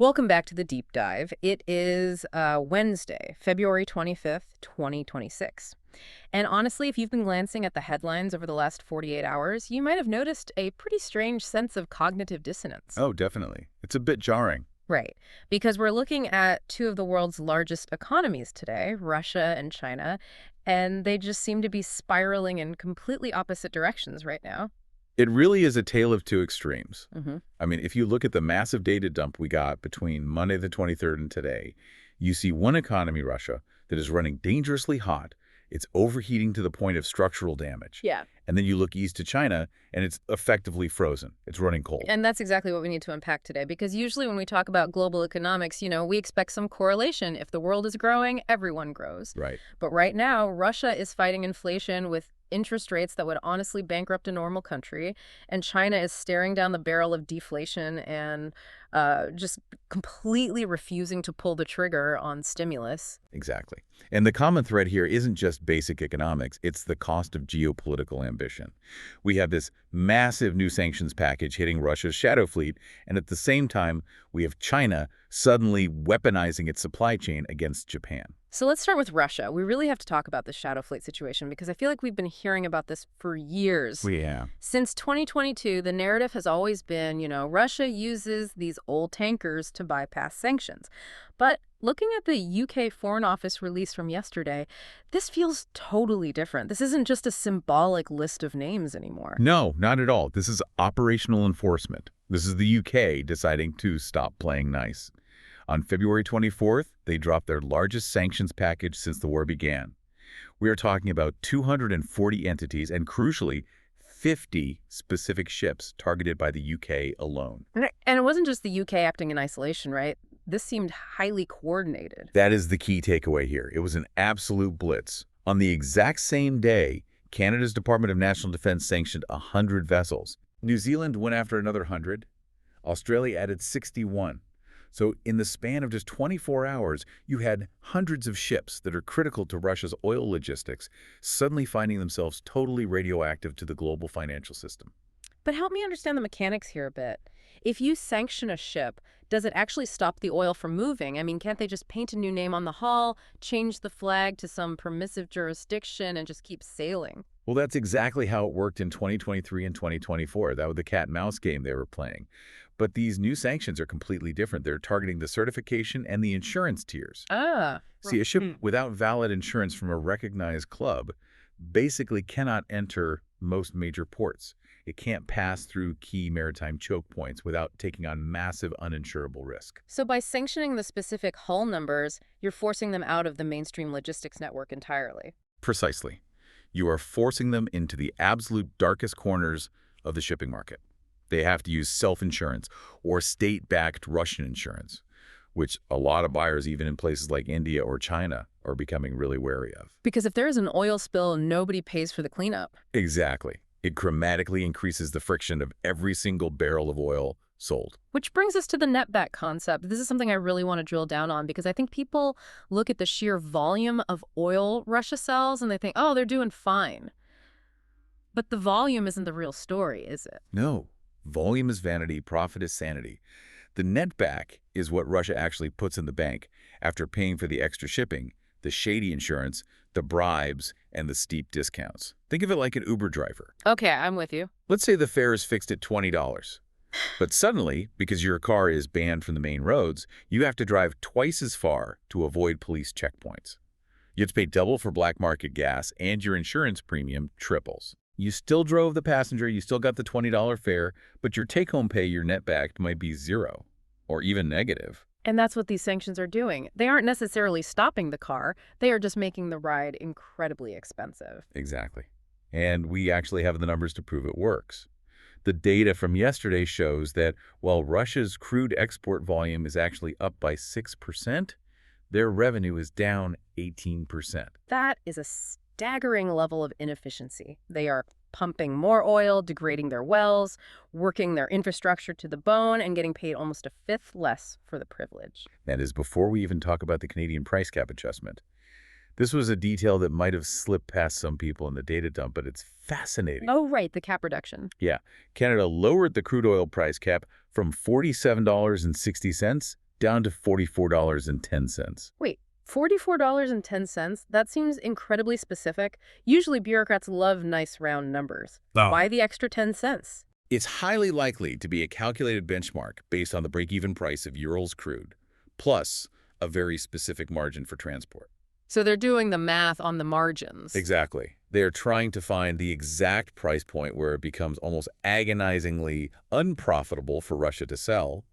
Welcome back to the deep dive. It is Wednesday, February 25th, 2026. And honestly, if you've been glancing at the headlines over the last 48 hours, you might have noticed a pretty strange sense of cognitive dissonance. Oh, definitely. It's a bit jarring. Right. Because we're looking at two of the world's largest economies today, Russia and China, and they just seem to be spiraling in completely opposite directions right now. It really is a tale of two extremes. hmm I mean, if you look at the massive data dump we got between Monday the 23rd and today, you see one economy, Russia, that is running dangerously hot. It's overheating to the point of structural damage. Yeah. And then you look east to China, and it's effectively frozen. It's running cold. And that's exactly what we need to unpack today, because usually when we talk about global economics, we expect some correlation. If the world is growing, everyone grows. Right. But right now, Russia is fighting inflation with interest rates that would honestly bankrupt a normal country, and China is staring down the barrel of deflation and just completely refusing to pull the trigger on stimulus. Exactly. And the common thread here isn't just basic economics, it's the cost of geopolitical ambition. We have this massive new sanctions package hitting Russia's shadow fleet, and at the same time, we have China suddenly weaponizing its supply chain against Japan. So let's start with Russia. We really have to talk about the shadow fleet situation because I feel like we've been hearing about this for years. Yeah. Since 2022, the narrative has always been, Russia uses these old tankers to bypass sanctions. But looking at the UK Foreign Office release from yesterday, this feels totally different. This isn't just a symbolic list of names anymore. No, not at all. This is operational enforcement. This is the UK deciding to stop playing nice. On February 24th, they dropped their largest sanctions package since the war began. We are talking about 240 entities and, crucially, 50 specific ships targeted by the UK alone. And it wasn't just the UK acting in isolation, right? This seemed highly coordinated. That is the key takeaway here. It was an absolute blitz. On the exact same day, Canada's Department of National Defence sanctioned 100 vessels. New Zealand went after another 100. Australia added 61. So in the span of just 24 hours, you had hundreds of ships that are critical to Russia's oil logistics suddenly finding themselves totally radioactive to the global financial system. But help me understand the mechanics here a bit. If you sanction a ship, does it actually stop the oil from moving? I mean, can't they just paint a new name on the hull, change the flag to some permissive jurisdiction, and just keep sailing? Well, that's exactly how it worked in 2023 and 2024. That was the cat and mouse game they were playing. But these new sanctions are completely different. They're targeting the certification and the insurance tiers. See, a ship without valid insurance from a recognized club basically cannot enter most major ports. It can't pass through key maritime choke points without taking on massive uninsurable risk. So by sanctioning the specific hull numbers, you're forcing them out of the mainstream logistics network entirely. Precisely. You are forcing them into the absolute darkest corners of the shipping market. They have to use self-insurance or state-backed Russian insurance, which a lot of buyers, even in places like India or China, are becoming really wary of. Because if there's an oil spill, nobody pays for the cleanup. Exactly. It dramatically increases the friction of every single barrel of oil sold. Which brings us to the netback concept. This is something I really want to drill down on because I think people look at the sheer volume of oil Russia sells and they think, oh, they're doing fine. But the volume isn't the real story, is it? No. Volume is vanity, profit is sanity. The netback is what Russia actually puts in the bank after paying for the extra shipping, the shady insurance, the bribes, and the steep discounts. Think of it like an Uber driver. Okay, I'm with you. Let's say the fare is fixed at $20. But suddenly, because your car is banned from the main roads, you have to drive twice as far to avoid police checkpoints. You have to pay double for black market gas, and your insurance premium triples. You still drove the passenger, you still got the $20 fare, but your take-home pay, your netback, might be zero or even negative. And that's what these sanctions are doing. They aren't necessarily stopping the car. They are just making the ride incredibly expensive. Exactly. And we actually have the numbers to prove it works. The data from yesterday shows that while Russia's crude export volume is actually up by 6%, their revenue is down 18%. That is a staggering level of inefficiency. They are pumping more oil, degrading their wells, working their infrastructure to the bone, and getting paid almost a fifth less for the privilege. That is before we even talk about the Canadian price cap adjustment. This was a detail that might have slipped past some people in the data dump, but it's fascinating. Oh, right, the cap reduction. Yeah. Canada lowered the crude oil price cap from $47.60 down to $44.10. Wait, $44.10? That seems incredibly specific. Usually bureaucrats love nice round numbers. Oh. Why the extra 10 cents? It's highly likely to be a calculated benchmark based on the break-even price of Urals crude, plus a very specific margin for transport. So they're doing the math on the margins. Exactly. They are trying to find the exact price point where it becomes almost agonizingly unprofitable for Russia to sell,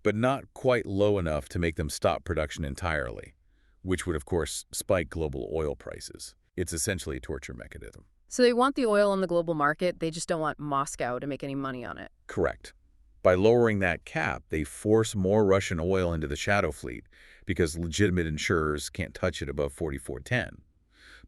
but not quite low enough to make them stop production entirely, which would, of course, spike global oil prices. It's essentially a torture mechanism. So they want the oil on the global market, they just don't want Moscow to make any money on it. Correct. By lowering that cap, they force more Russian oil into the shadow fleet because legitimate insurers can't touch it above 44.10.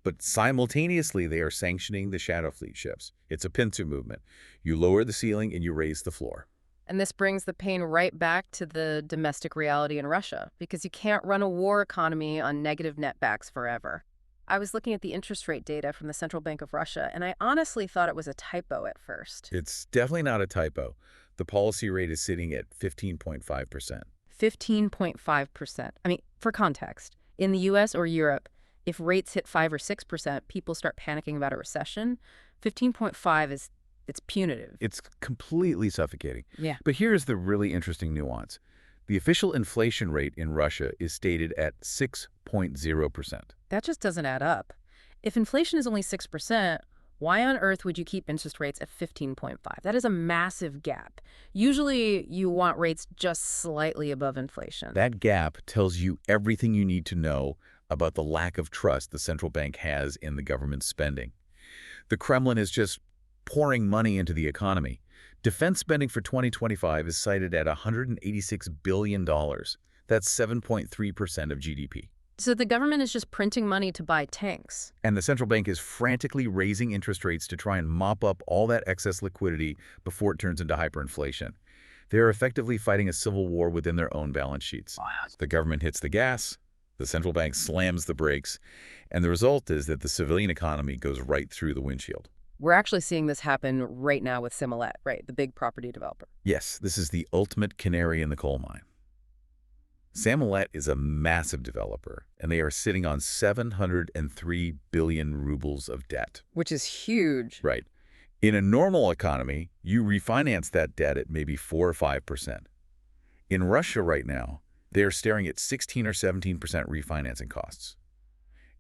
But simultaneously, they are sanctioning the shadow fleet ships. It's a pincer movement. You lower the ceiling and you raise the floor. And this brings the pain right back to the domestic reality in Russia, because you can't run a war economy on negative netbacks forever. I was looking at the interest rate data from the Central Bank of Russia, and I honestly thought it was a typo at first. It's definitely not a typo. The policy rate is sitting at 15.5%. 15.5%. I mean, for context, in the US or Europe, if rates hit 5 or 6%, people start panicking about a recession. 15.5 it's punitive. It's completely suffocating. Yeah. But here's the really interesting nuance. The official inflation rate in Russia is stated at 6.0%. That just doesn't add up. If inflation is only 6%, why on earth would you keep interest rates at 15.5? That is a massive gap. Usually you want rates just slightly above inflation. That gap tells you everything you need to know about the lack of trust the central bank has in the government's spending. The Kremlin is just pouring money into the economy. Defense spending for 2025 is cited at $186 billion. That's 7.3% of GDP. So the government is just printing money to buy tanks. And the central bank is frantically raising interest rates to try and mop up all that excess liquidity before it turns into hyperinflation. They're effectively fighting a civil war within their own balance sheets. Wow. The government hits the gas, the central bank slams the brakes, and the result is that the civilian economy goes right through the windshield. We're actually seeing this happen right now with Similat, right? The big property developer. Yes, this is the ultimate canary in the coal mine. Samilet is a massive developer, and they are sitting on 703 billion rubles of debt. Which is huge. Right. In a normal economy, you refinance that debt at maybe 4 or 5%. In Russia right now, they are staring at 16 or 17% refinancing costs.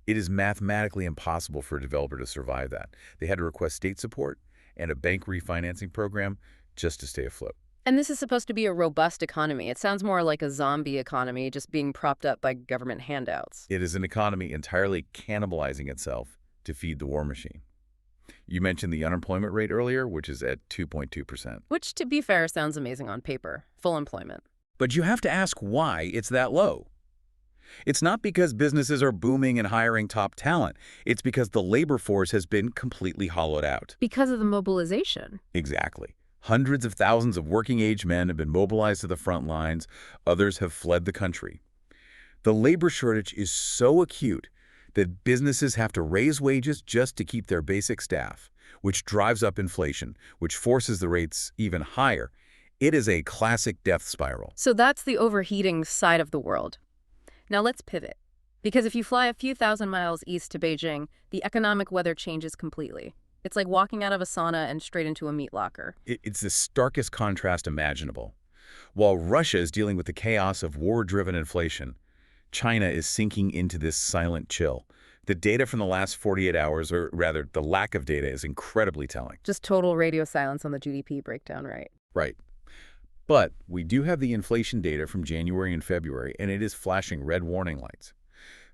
It is mathematically impossible for a developer to survive that. They had to request state support and a bank refinancing program just to stay afloat. And this is supposed to be a robust economy. It sounds more like a zombie economy just being propped up by government handouts. It is an economy entirely cannibalizing itself to feed the war machine. You mentioned the unemployment rate earlier, which is at 2.2%. Which, to be fair, sounds amazing on paper. Full employment. But you have to ask why it's that low. It's not because businesses are booming and hiring top talent. It's because the labor force has been completely hollowed out. Because of the mobilization. Exactly. Hundreds of thousands of working-age men have been mobilized to the front lines. Others have fled the country. The labor shortage is so acute that businesses have to raise wages just to keep their basic staff, which drives up inflation, which forces the rates even higher. It is a classic death spiral. So that's the overheating side of the world. Now let's pivot. Because if you fly a few thousand miles east to Beijing, the economic weather changes completely. It's like walking out of a sauna and straight into a meat locker. It's the starkest contrast imaginable. While Russia is dealing with the chaos of war-driven inflation, China is sinking into this silent chill. The data from the last 48 hours, or rather, the lack of data, is incredibly telling. Just total radio silence on the GDP breakdown, right? Right. But we do have the inflation data from January and February, and it is flashing red warning lights.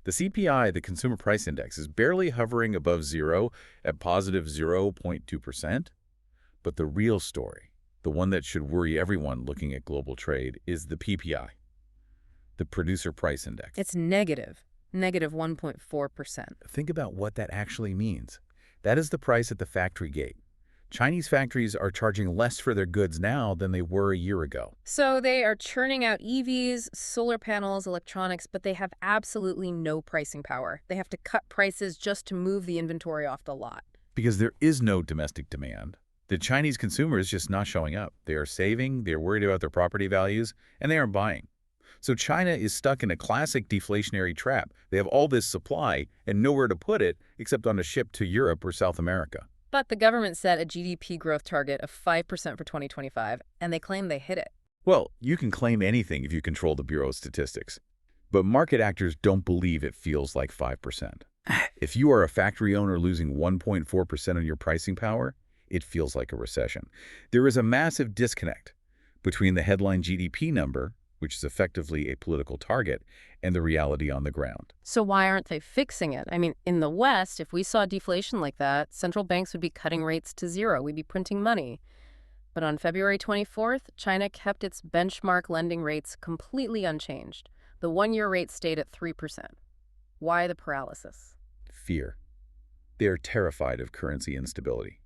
The CPI, the Consumer Price Index, is barely hovering above zero at positive 0.2%. But the real story, the one that should worry everyone looking at global trade, is the PPI, the Producer Price Index. It's negative 1.4%. Think about what that actually means. That is the price at the factory gate. Chinese factories are charging less for their goods now than they were a year ago. So they are churning out EVs, solar panels, electronics, but they have absolutely no pricing power. They have to cut prices just to move the inventory off the lot. Because there is no domestic demand. The Chinese consumer is just not showing up. They are saving, they're worried about their property values, and they aren't buying. So China is stuck in a classic deflationary trap. They have all this supply and nowhere to put it except on a ship to Europe or South America. But the government set a GDP growth target of 5% for 2025, and they claim they hit it. Well, you can claim anything if you control the Bureau of Statistics. But market actors don't believe it feels like 5%. If you are a factory owner losing 1.4% on your pricing power, it feels like a recession. There is a massive disconnect between the headline GDP number, which is effectively a political target, and the reality on the ground. So why aren't they fixing it? I mean, in the West, if we saw deflation like that, central banks would be cutting rates to zero. We'd be printing money. But on February 24th, China kept its benchmark lending rates completely unchanged. The one-year rate stayed at 3%. Why the paralysis? Fear. They are terrified of currency instability.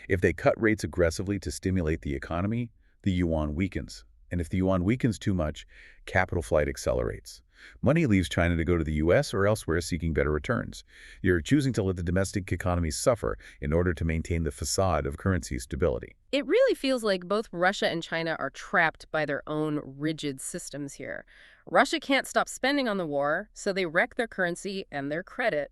If they cut rates aggressively to stimulate the economy, the yuan weakens. And if the yuan weakens too much, capital flight accelerates. Money leaves China to go to the U.S. or elsewhere seeking better returns. You're choosing to let the domestic economy suffer in order to maintain the facade of currency stability. It really feels like both Russia and China are trapped by their own rigid systems here. Russia can't stop spending on the war, so they wreck their currency and their credit.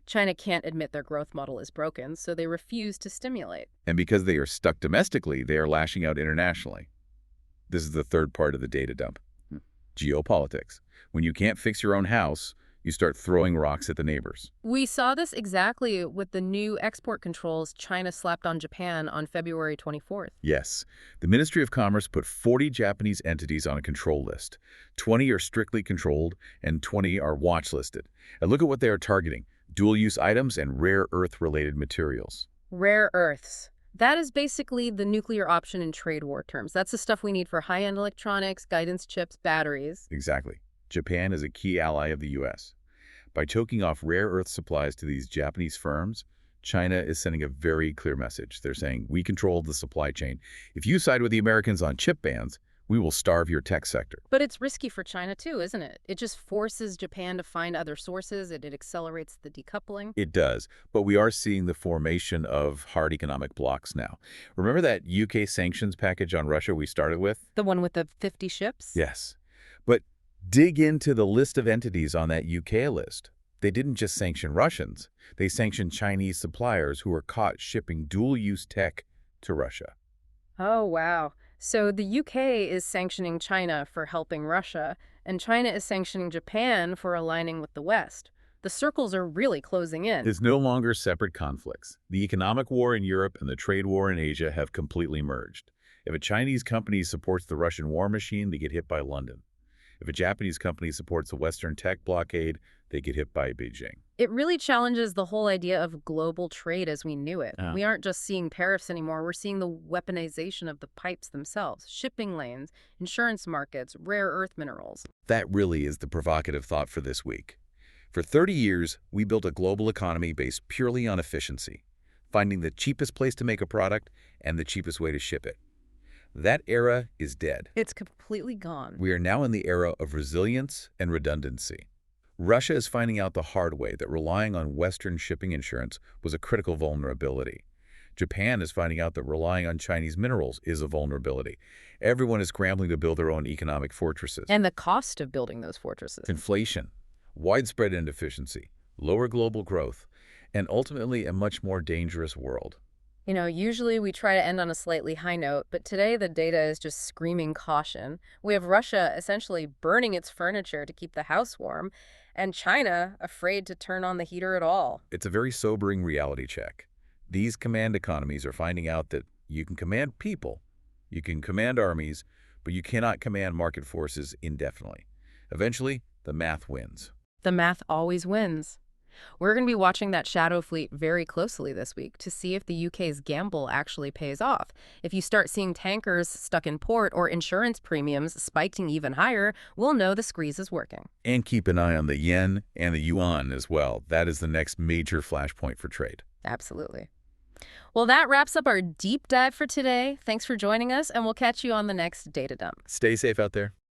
China can't admit their growth model is broken, so they refuse to stimulate. And because they are stuck domestically, they are lashing out internationally. This is the third part of the data dump. Geopolitics. When you can't fix your own house, you start throwing rocks at the neighbors. We saw this exactly with the new export controls China slapped on Japan on February 24th. Yes, the Ministry of Commerce put 40 Japanese entities on a control list. 20 are strictly controlled and 20 are watch listed. And look at what they are targeting: dual-use items and rare earth-related materials. Rare earths. That is basically the nuclear option in trade war terms. That's the stuff we need for high-end electronics, guidance chips, batteries. Exactly. Japan is a key ally of the U.S. By choking off rare earth supplies to these Japanese firms, China is sending a very clear message. They're saying, we control the supply chain. If you side with the Americans on chip bans, we will starve your tech sector. But it's risky for China too, isn't it? It just forces Japan to find other sources. It accelerates the decoupling. It does, but we are seeing the formation of hard economic blocs now. Remember that UK sanctions package on Russia we started with? The one with the 50 ships? Yes. But dig into the list of entities on that UK list. They didn't just sanction Russians. They sanctioned Chinese suppliers who were caught shipping dual-use tech to Russia. Oh, wow. So the UK is sanctioning China for helping Russia, and China is sanctioning Japan for aligning with the West. The circles are really closing in. It's no longer separate conflicts. The economic war in Europe and the trade war in Asia have completely merged. If a Chinese company supports the Russian war machine, they get hit by London. If a Japanese company supports the Western tech blockade, they get hit by Beijing. It really challenges the whole idea of global trade as we knew it. Yeah. We aren't just seeing tariffs anymore. We're seeing the weaponization of the pipes themselves, shipping lanes, insurance markets, rare earth minerals. That really is the provocative thought for this week. For 30 years, we built a global economy based purely on efficiency, finding the cheapest place to make a product and the cheapest way to ship it. That era is dead. It's completely gone. We are now in the era of resilience and redundancy. Russia is finding out the hard way that relying on Western shipping insurance was a critical vulnerability. Japan is finding out that relying on Chinese minerals is a vulnerability. Everyone is scrambling to build their own economic fortresses. And the cost of building those fortresses. Inflation, widespread inefficiency, lower global growth, and ultimately a much more dangerous world. You know, usually we try to end on a slightly high note, but today the data is just screaming caution. We have Russia essentially burning its furniture to keep the house warm, and China afraid to turn on the heater at all. It's a very sobering reality check. These command economies are finding out that you can command people, you can command armies, but you cannot command market forces indefinitely. Eventually, the math wins. The math always wins. We're going to be watching that shadow fleet very closely this week to see if the UK's gamble actually pays off. If you start seeing tankers stuck in port or insurance premiums spiking even higher, we'll know the squeeze is working. And keep an eye on the yen and the yuan as well. That is the next major flashpoint for trade. Absolutely. Well, that wraps up our deep dive for today. Thanks for joining us, and we'll catch you on the next Data Dump. Stay safe out there.